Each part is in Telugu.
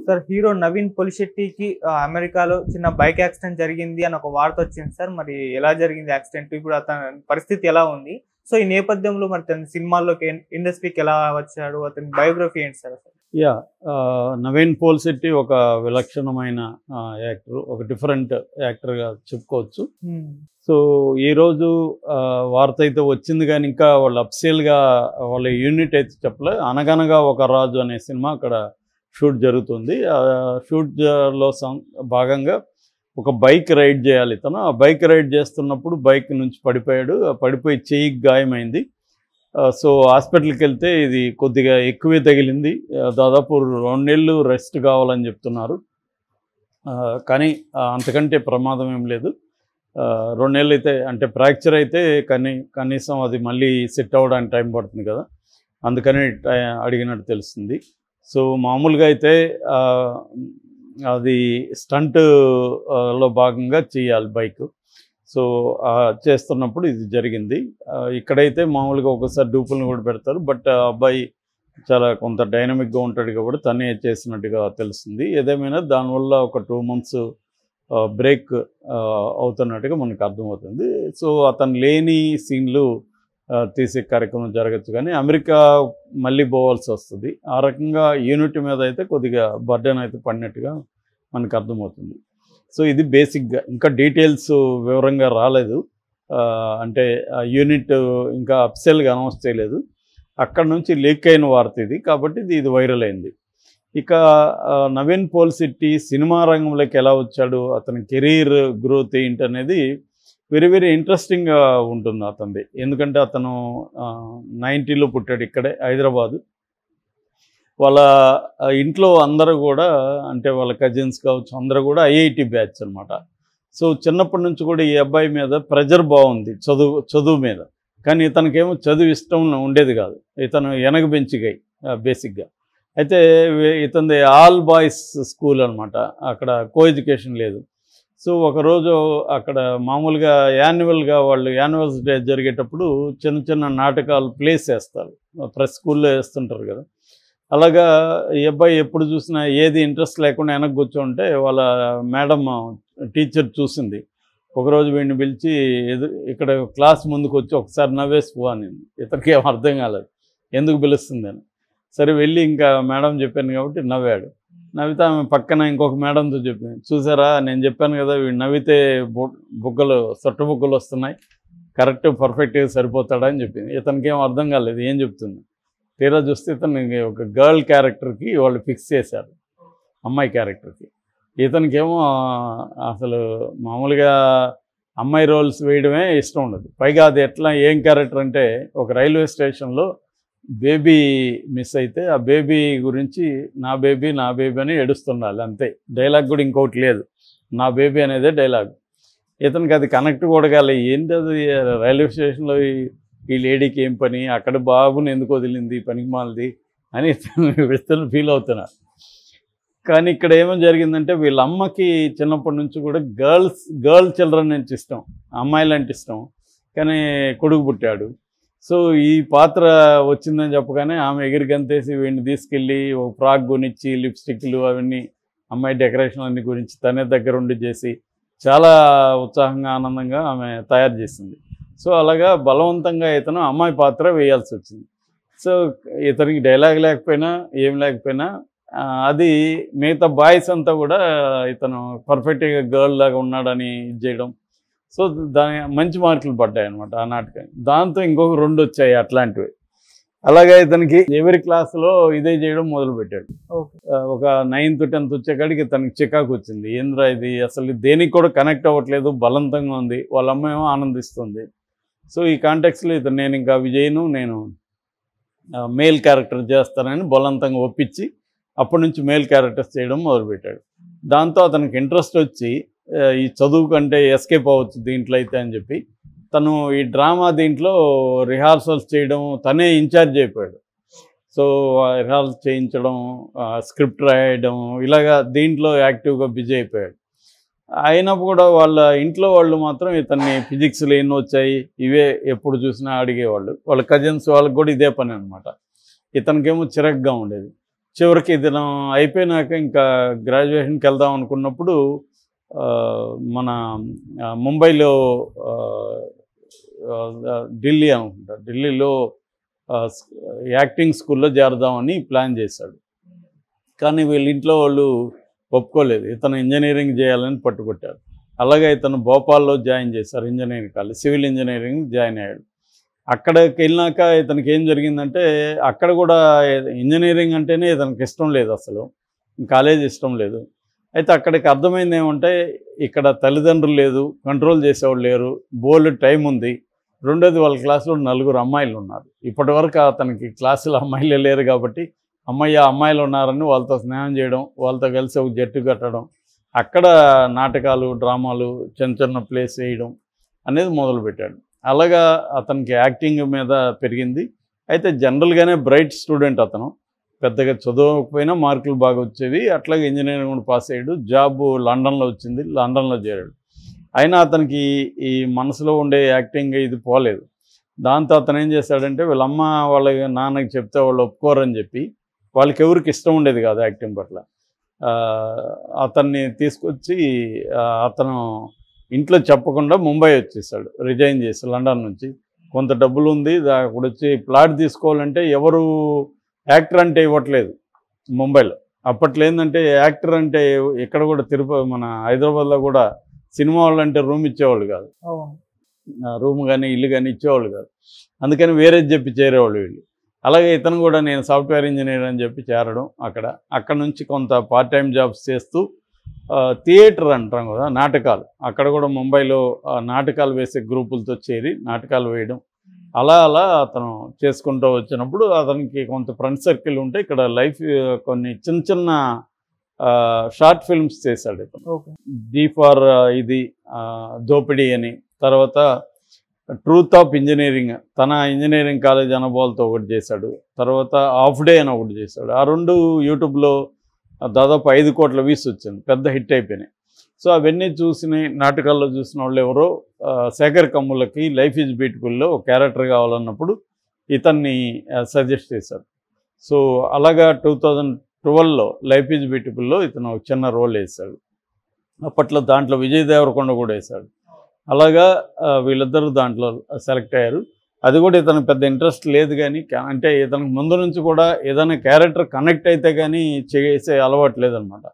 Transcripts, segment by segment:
సార్ హీరో నవీన్ పొలిశెట్టికి అమెరికాలో చిన్న బైక్ యాక్సిడెంట్ జరిగింది అని ఒక వార్త వచ్చింది సార్. మరి ఎలా జరిగింది యాక్సిడెంట్? ఇప్పుడు అతని పరిస్థితి ఎలా ఉంది? సో ఈ నేపథ్యంలో మరి తన సినిమాల్లోకి ఇండస్ట్రీకి ఎలా వచ్చాడు? అతని బయోగ్రఫీ ఏంటి సార్ అసలు? నవీన్ పోలిశెట్టి ఒక విలక్షణమైన యాక్టర్, ఒక డిఫరెంట్ యాక్టర్గా చెప్పుకోవచ్చు. సో ఈరోజు వార్త అయితే వచ్చింది, కానీ ఇంకా వాళ్ళు అఫీషియల్గా వాళ్ళ యూనిట్ అయితే చెప్పలే. అనగనగా ఒక రాజు అనే సినిమా అక్కడ షూట్ జరుగుతుంది. ఆ షూట్లో భాగంగా ఒక బైక్ రైడ్ చేయాలి తను. ఆ బైక్ రైడ్ చేస్తున్నప్పుడు బైక్ నుంచి పడిపోయాడు. పడిపోయి చెయ్యికి గాయమైంది. సో హాస్పిటల్కి వెళ్తే ఇది కొద్దిగా ఎక్కువే తగిలింది. దాదాపు 2 నెలలు రెస్ట్ కావాలని చెప్తున్నారు. కానీ అంతకంటే ప్రమాదం ఏం లేదు. 2 నెలలు అయితే, అంటే ఫ్రాక్చర్ అయితే కనీసం అది మళ్ళీ సెట్ అవ్వడానికి టైం పడుతుంది కదా, అందుకని అడిగినట్టు తెలుస్తుంది. సో మామూలుగా అయితే అది స్టంట్లో భాగంగా చేయాలి బైక్. సో చేస్తున్నప్పుడు ఇది జరిగింది. ఇక్కడైతే మామూలుగా ఒకసారి డూపులను కూడా పెడతారు, బట్ అబ్బాయి చాలా కొంత డైనమిక్గా ఉంటాడు కాబట్టి తనే చేసినట్టుగా తెలుస్తుంది. ఏదేమైనా దానివల్ల ఒక 2 months బ్రేక్ అవుతున్నట్టుగా మనకు అర్థమవుతుంది. సో అతను లేని సీన్లు తీసే కార్యక్రమం జరగచ్చు, కానీ అమెరికా మళ్ళీ పోవాల్సి వస్తుంది. ఆ రకంగా యూనిట్ మీద అయితే కొద్దిగా బర్డెన్ అయితే పడినట్టుగా మనకు అర్థమవుతుంది. సో ఇది బేసిక్గా, ఇంకా డీటెయిల్స్ వివరంగా రాలేదు. అంటే యూనిట్ ఇంకా అఫీషియల్గా అనౌన్స్ చేయలేదు. అక్కడ నుంచి లీక్ అయిన వార్త ఇది, కాబట్టి ఇది వైరల్ అయింది. ఇక నవీన్ పోలిశెట్టి సినిమా రంగంలోకి ఎలా వచ్చాడు, అతని కెరీర్ గ్రోత్ ఏంటి అనేది వెరీ వెరీ ఇంట్రెస్టింగ్గా ఉంటుంది అతనిది. ఎందుకంటే అతను 90లో పుట్టాడు, ఇక్కడే హైదరాబాదు. వాళ్ళ ఇంట్లో అందరూ కూడా, అంటే వాళ్ళ కజిన్స్ కావచ్చు, అందరూ కూడా ఐఐటి బ్యాచ్ అనమాట. సో చిన్నప్పటి నుంచి కూడా ఈ అబ్బాయి మీద ప్రెజర్ బాగుంది చదువు మీద. కానీ ఇతనికేమో చదువు ఇష్టం ఉండేది కాదు. ఇతను వెనక బెంచిగా బేసిక్గా. అయితే ఇతనిది ఆల్ బాయ్స్ స్కూల్ అనమాట, అక్కడ కో ఎడ్యుకేషన్ లేదు. సో ఒకరోజు అక్కడ మామూలుగా వాళ్ళు యాన్యువల్స్ డే జరిగేటప్పుడు చిన్న చిన్న నాటకాలు ప్లేస్ వేస్తారు, ప్రెస్ స్కూల్లో వేస్తుంటారు కదా. అలాగా ఈ అబ్బాయి ఎప్పుడు చూసినా ఏది ఇంట్రెస్ట్ లేకుండా వెనక్కి కూర్చోంటే వాళ్ళ మేడం టీచర్ చూసింది. ఒకరోజు వీడిని పిలిచి ఇక్కడ క్లాస్ ముందుకు వచ్చి ఒకసారి నవ్వేసిపో అని. ఇతనికి ఏం అర్థం కాలేదు ఎందుకు పిలుస్తుందని. సరే వెళ్ళి ఇంకా మేడం చెప్పాను కాబట్టి నవ్వాడు. నవ్వితే ఆమె పక్కన ఇంకొక మేడంతో చెప్పింది, చూసారా నేను చెప్పాను కదా వీడు నవ్వితే సొట్ట బుగ్గలు వస్తున్నాయి, కరెక్ట్ పర్ఫెక్ట్గా సరిపోతాడా అని చెప్పింది. ఇతనికి ఏం అర్థం కాలేదు ఏం చెప్తుంది. తీరా చూస్తే ఇతను ఒక గర్ల్ క్యారెక్టర్కి వాళ్ళు ఫిక్స్ చేశారు, అమ్మాయి క్యారెక్టర్కి. ఇతనికేమో అసలు మామూలుగా అమ్మాయి రోల్స్ వేయడమే ఇష్టం ఉండదు. పైగా అది ఎట్లా ఏం క్యారెక్టర్ అంటే, ఒక రైల్వే స్టేషన్లో బేబీ మిస్ అయితే ఆ బేబీ గురించి నా బేబీ అని ఏడుస్తుండాలి అంతే. డైలాగ్ కూడా ఇంకోటి లేదు, నా బేబీ అనేదే డైలాగ్. ఇతనికి అది కనెక్ట్ కూడా కాలేదు. ఏంటి అది రైల్వే స్టేషన్లో ఈ లేడీకి ఏం పని, అక్కడ బాబుని ఎందుకు వదిలింది పనికి మాలది అని ఇతను ఫీల్ అవుతున్నారు. కానీ ఇక్కడ ఏమో జరిగిందంటే వీళ్ళ అమ్మకి చిన్నప్పటి నుంచి కూడా గర్ల్ చిల్డ్రన్ నుంచి ఇష్టం, అమ్మాయిలంటే ఇష్టం. కానీ కొడుకు పుట్టాడు. సో ఈ పాత్ర వచ్చిందని చెప్పగానే ఆమె ఎగిరిగంతేసి వీడిని తీసుకెళ్ళి ఒక ఫ్రాక్ కొనిచ్చి లిప్స్టిక్లు అవన్నీ అమ్మాయి డెకరేషన్ అన్ని గురించి తనే దగ్గరుండి చేసి చాలా ఉత్సాహంగా ఆనందంగా ఆమె తయారు చేసింది. సో అలాగా బలవంతంగా ఇతను అమ్మాయి పాత్ర వేయాల్సి వచ్చింది. సో ఇతనికి డైలాగ్ లేకపోయినా ఏం లేకపోయినా అది మిగతా బాయ్స్ అంతా కూడా ఇతను పర్ఫెక్ట్గా గర్ల్ లాగా ఉన్నాడని ఇది చేయడం. సో దాని మంచి మార్కులు పడ్డాయి అనమాట ఆ నాటకానికి. దాంతో ఇంకొక 2 వచ్చాయి అట్లాంటివి. అలాగే ఇతనికి ఎవరి క్లాసులో ఇదే చేయడం మొదలుపెట్టాడు. ఒక 9th 10th వచ్చేకాడికి ఇతనికి చికాకు వచ్చింది. ఏంద్రా ఇది అసలు దేనికి కూడా కనెక్ట్ అవ్వట్లేదు, బలవంతంగా ఉంది, వాళ్ళ అమ్మ ఏమో ఆనందిస్తుంది. సో ఈ కాంటెక్స్లో ఇతను నేను ఇంకా విజయ్ను నేను మేల్ క్యారెక్టర్ చేస్తానని బలవంతంగా ఒప్పించి అప్పటి నుంచి మేల్ క్యారెక్టర్స్ చేయడం మొదలుపెట్టాడు. దాంతో అతనికి ఇంట్రెస్ట్ వచ్చి ఈ చదువు కంటే ఎస్కేప్ అవ్వచ్చు దీంట్లో అయితే అని చెప్పి తను ఈ డ్రామా దీంట్లో రిహార్సల్స్ చేయడం తనే ఇన్ఛార్జ్ అయిపోయాడు. సో రిహార్సల్స్ చేయించడం, స్క్రిప్ట్ రాయడం, ఇలాగా దీంట్లో యాక్టివ్గా బిజీ అయిపోయాడు. అయినప్పుడు కూడా వాళ్ళ ఇంట్లో వాళ్ళు మాత్రం ఇతన్ని ఫిజిక్స్లో ఎన్ని వచ్చాయి ఇవే ఎప్పుడు చూసినా అడిగేవాళ్ళు. వాళ్ళ కజిన్స్ వాళ్ళకి కూడా ఇదే పని అనమాట. ఇతనికేమో చిరగ్గా ఉండేది. చివరికి ఇది అయిపోయినాక ఇంకా గ్రాడ్యుయేషన్కి వెళ్దాం అనుకున్నప్పుడు మన ముంబైలో ఢిల్లీ అనుకుంటా, ఢిల్లీలో యాక్టింగ్ స్కూల్లో చేరదామని ప్లాన్ చేశాడు. కానీ వీళ్ళ ఇంట్లో వాళ్ళు ఒప్పుకోలేదు, ఇతను ఇంజనీరింగ్ చేయాలని పట్టుకొట్టారు. అలాగే ఇతను భోపాల్లో జాయిన్ చేశారు, engineering college civil engineering join అయ్యాడు. అక్కడికి వెళ్ళినాక ఇతనికి ఏం జరిగిందంటే అక్కడ కూడా ఇంజనీరింగ్ అంటేనే ఇతనికి ఇష్టం లేదు, అసలు కాలేజ్ ఇష్టం లేదు. అయితే అక్కడికి అర్థమైంది ఏమంటే ఇక్కడ తల్లిదండ్రులు లేదు, కంట్రోల్ చేసేవాళ్ళు లేరు, బోల్డ్ టైం ఉంది. రెండోది వాళ్ళ క్లాసులో 4 అమ్మాయిలు ఉన్నారు. ఇప్పటి వరకు అతనికి క్లాసులో అమ్మాయిలే లేరు కాబట్టి అమ్మాయిలు ఉన్నారని వాళ్ళతో స్నేహం చేయడం, వాళ్ళతో కలిసి ఒక జట్టు కట్టడం, అక్కడ నాటకాలు డ్రామాలు చిన్న ప్లేస్ వేయడం అనేది మొదలుపెట్టాడు. అలాగా అతనికి యాక్టింగ్ మీద పెరిగింది. అయితే జనరల్గానే బ్రైట్ స్టూడెంట్ అతను, పెద్దగా చదవకపోయినా మార్కులు బాగా వచ్చేవి. అట్లాగే ఇంజనీరింగ్ కూడా పాస్ అయ్యాడు. జాబ్ లండన్లో వచ్చింది, లండన్లో చేరాడు. అయినా అతనికి ఈ మనసులో ఉండే యాక్టింగ్ ఇది పోలేదు. దాంతో అతను ఏం చేశాడంటే వీళ్ళ అమ్మ వాళ్ళ నాన్నకి చెప్తే వాళ్ళు ఒప్పుకోరని చెప్పి, వాళ్ళకి ఎవరికి ఇష్టం ఉండేది కాదు యాక్టింగ్ పట్ల, అతన్ని తీసుకొచ్చి అతను ఇంట్లో చెప్పకుండా ముంబై వచ్చేసాడు, రిజైన్ చేసి లండన్ నుంచి. కొంత డబ్బులు ఉంది, అక్కడ వచ్చి ప్లాట్ తీసుకోవాలంటే ఎవరు యాక్టర్ అంటే ఇవ్వట్లేదు ముంబైలో. అప్పట్లో ఏంటంటే యాక్టర్ అంటే ఇక్కడ కూడా మన హైదరాబాద్లో కూడా సినిమా వాళ్ళు అంటే రూమ్ ఇచ్చేవాళ్ళు కాదు, రూమ్ కానీ ఇల్లు కానీ ఇచ్చేవాళ్ళు కాదు. అందుకని వేరేది చెప్పి చేరేవాళ్ళు వీళ్ళు. అలాగే ఇతను కూడా నేను సాఫ్ట్వేర్ ఇంజనీర్ అని చెప్పి చేరడం, అక్కడ నుంచి కొంత పార్ట్ టైం జాబ్స్ చేస్తూ థియేటర్ అంటాం కదా, నాటకాలు, అక్కడ కూడా ముంబైలో నాటకాలు వేసే గ్రూపులతో చేరి నాటకాలు వేయడం, అలా అతను చేసుకుంటూ వచ్చినప్పుడు అతనికి కొంత ఫ్రెండ్ సర్కిల్ ఉంటే ఇక్కడ లైఫ్ కొన్ని చిన్న షార్ట్ ఫిల్మ్స్ చేశాడు ఇతను. జీ ఫార్ ఇది దోపిడీ అని, తర్వాత ట్రూత్ ఆఫ్ ఇంజనీరింగ్ తన ఇంజనీరింగ్ కాలేజ్ అనుభవాలతో ఒకటి చేశాడు, తర్వాత హాఫ్ డే అని ఒకటి చేశాడు. ఆ 2 యూట్యూబ్లో దాదాపు 5 కోట్ల వ్యూస్ వచ్చింది, పెద్ద హిట్ అయిపోయినాయి. సో అవన్నీ నాటకాల్లో చూసిన వాళ్ళు ఎవరో శేఖర్ కమ్ములకి లైఫ్ ఈజ్ బ్యూటిఫుల్లో ఒక క్యారెక్టర్ కావాలన్నప్పుడు ఇతన్ని సజెస్ట్ చేశారు. సో అలాగా 2012లో లైఫ్ ఈజ్ బ్యూటిఫుల్లో ఇతను ఒక చిన్న రోల్ వేశాడు. అప్పట్లో దాంట్లో విజయ్ దేవరకొండ కూడా వేశాడు. అలాగా వీళ్ళిద్దరూ దాంట్లో సెలెక్ట్ అయ్యారు. అది కూడా ఇతనికి పెద్ద ఇంట్రెస్ట్ లేదు, కానీ అంటే ఇతనికి ముందు నుంచి కూడా ఏదైనా క్యారెక్టర్ కనెక్ట్ అయితే కానీ చేసే అలవాటు లేదనమాట.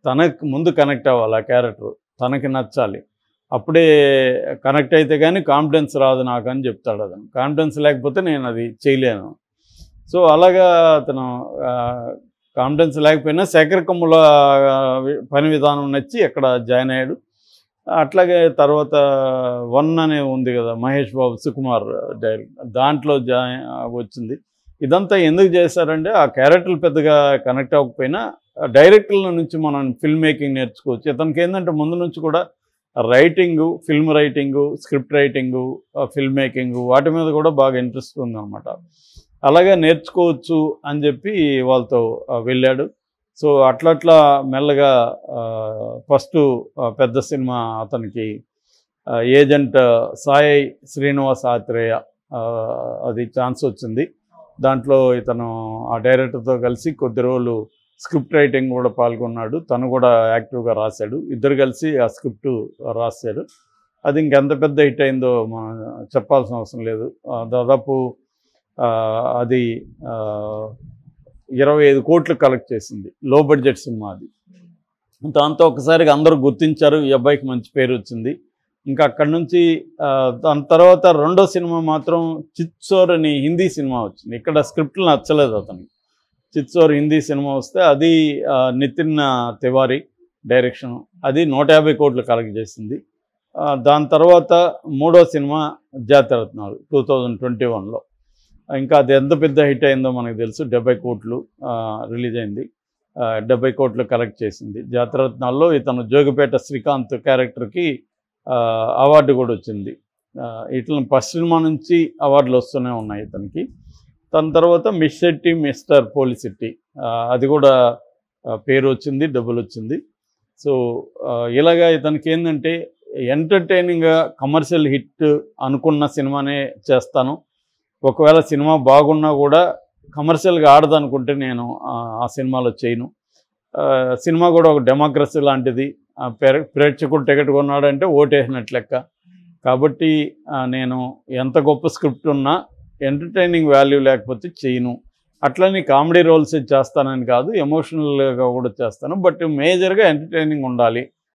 తనకు ముందు కనెక్ట్ అవ్వాలి, ఆ క్యారెక్టర్ తనకి నచ్చాలి, అప్పుడే కనెక్ట్ అయితే కానీ కాన్ఫిడెన్స్ రాదు నాకు అని చెప్తాడు. అతను కాన్ఫిడెన్స్ లేకపోతే నేను అది చేయలేను. సో అలాగా అతను కాన్ఫిడెన్స్ లేకపోయినా శేఖర్ కమ్ముల పని విధానం నచ్చి అక్కడ జాయిన్ అయ్యాడు. అట్లాగే తర్వాత 1 అనే ఉంది కదా, మహేష్ బాబు సుకుమార్ డైరెక్ట్, దాంట్లో వచ్చింది. ఇదంతా ఎందుకు చేశారంటే ఆ క్యారెక్టర్లు పెద్దగా కనెక్ట్ అవ్వకపోయినా డైరెక్టర్ల నుంచి మనం ఫిల్మ్ మేకింగ్ నేర్చుకోవచ్చు. ఇతనికి ఏంటంటే ముందు నుంచి కూడా writing, film writing, script writing, film making వాటి మీద కూడా బాగా ఇంట్రెస్ట్ ఉందన్నమాట. అలాగే నేర్చుకోవచ్చు అని చెప్పి వాళ్ళతో వెళ్ళాడు. సో అట్లా మెల్లగా ఫస్ట్ పెద్ద సినిమా అతనికి ఏజెంట్ సాయి శ్రీనివాస్ ఆత్రేయ అది ఛాన్స్ వచ్చింది. దాంట్లో ఇతను ఆ డైరెక్టర్తో కలిసి కొద్ది రోజులు స్క్రిప్ట్ రైటింగ్ కూడా పాల్గొన్నాడు. తను కూడా యాక్టివ్గా రాశాడు. ఇద్దరు కలిసి ఆ స్క్రిప్ట్ రాశారు. అది ఇంకెంత పెద్ద హిట్ అయిందో మనం చెప్పాల్సిన అవసరం లేదు. దాదాపు అది 25 కోట్లు కలెక్ట్ చేసింది. లో బడ్జెట్ సినిమా అది. దాంతో ఒకసారిగా అందరూ గుర్తించారు, ఈ అబ్బాయికి మంచి పేరు వచ్చింది. ఇంకా అక్కడి నుంచి దాని తర్వాత రెండో సినిమా మాత్రం చిత్సోర్ అని హిందీ సినిమా వచ్చింది. ఇక్కడ స్క్రిప్ట్లు నచ్చలేదు అతనికి. చిత్సోర్ హిందీ సినిమా వస్తే అది నితిన్ తివారీ డైరెక్షన్, అది 150 కోట్లు కలెక్ట్ చేసింది. దాని తర్వాత మూడో సినిమా జాతిరత్నాలు 2021లో. ఇంకా అది ఎంత పెద్ద హిట్ అయిందో మనకు తెలుసు. 70 కోట్లు రిలీజ్ అయింది, 70 కోట్లు కలెక్ట్ చేసింది. జాతిరత్నాల్లో ఇతను జోగిపేట శ్రీకాంత్ క్యారెక్టర్కి అవార్డు కూడా వచ్చింది. ఇట్లా ఫస్ట్ సినిమా నుంచి అవార్డులు వస్తూనే ఉన్నాయి ఇతనికి. దాని తర్వాత మిస్ శెట్టి మిస్టర్ పోలిశెట్టి, అది కూడా పేరు వచ్చింది, డబ్బులు వచ్చింది. సో ఇలాగా ఇతనికి ఏంటంటే ఎంటర్టైనింగ్గా కమర్షియల్ హిట్ అనుకున్న సినిమానే చేస్తాను, ఒకవేళ సినిమా బాగున్నా కూడా కమర్షియల్గా ఆడదనుకుంటే నేను ఆ సినిమాలో చేయను. సినిమా కూడా ఒక డెమోక్రసీ లాంటిది. ప్రేక్షకుడు టికెట్ కొన్నాడంటే ఓటేసినట్లు లెక్క. కాబట్టి నేను ఎంత గొప్ప స్క్రిప్ట్ ఉన్నా ఎంటర్టైనింగ్ వాల్యూ లేకపోతే చేయను. అట్లని కామెడీ రోల్స్ చేస్తానని కాదు, ఎమోషనల్గా కూడా చేస్తాను. బట్ మేజర్గా ఎంటర్టైనింగ్ ఉండాలి.